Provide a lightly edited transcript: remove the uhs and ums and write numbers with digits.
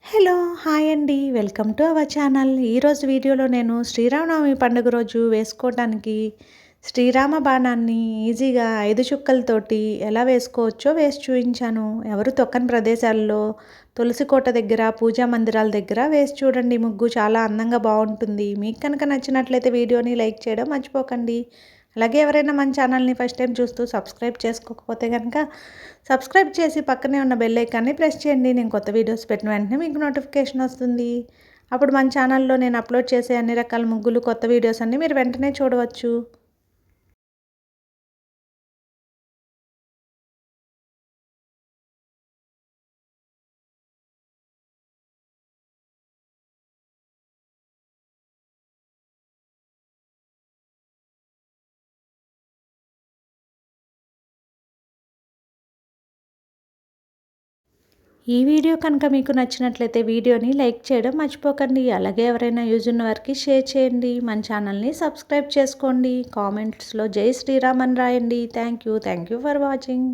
Hello! Hi అండి. Welcome to our channel. ఈరోజు వీడియోలో నేను శ్రీరామనవమి పండుగ రోజు వేసుకోవటానికి శ్రీరామ బాణాన్ని ఈజీగా 5 చుక్కలతోటి ఎలా వేసుకోవచ్చో వేసి చూయించాను. ఎవరు తొక్కని ప్రదేశాల్లో తులసి కోట దగ్గర, పూజా మందిరాల దగ్గర వేసి చూడండి. ముగ్గు చాలా అందంగా బావుంటుంది. మీకు కనుక నచ్చినట్లయితే వీడియోని లైక్ చేయడం మర్చిపోకండి. అలాగే ఎవరైనా మన ఛానల్ని ఫస్ట్ టైం చూస్తూ సబ్స్క్రైబ్ చేసుకోకపోతే కనుక సబ్స్క్రైబ్ చేసి పక్కనే ఉన్న బెల్ ఐకాన్ని ప్రెస్ చేయండి. నేను కొత్త వీడియోస్ పెట్టిన వెంటనే మీకు నోటిఫికేషన్ వస్తుంది. అప్పుడు మన ఛానల్లో నేను అప్లోడ్ చేసే అన్ని రకాల ముగ్గులు, కొత్త వీడియోస్ అన్నీ మీరు వెంటనే చూడవచ్చు. ఈ వీడియో కనుక మీకు నచ్చినట్లయితే వీడియోని లైక్ చేయడం మర్చిపోకండి. అలాగే ఎవరైనా యూజ్ ఉన్న వారికి షేర్ చేయండి. మన ఛానల్ని సబ్స్క్రైబ్ చేసుకోండి. కామెంట్స్లో జై శ్రీరామ్ అని రాయండి. Thank you for watching.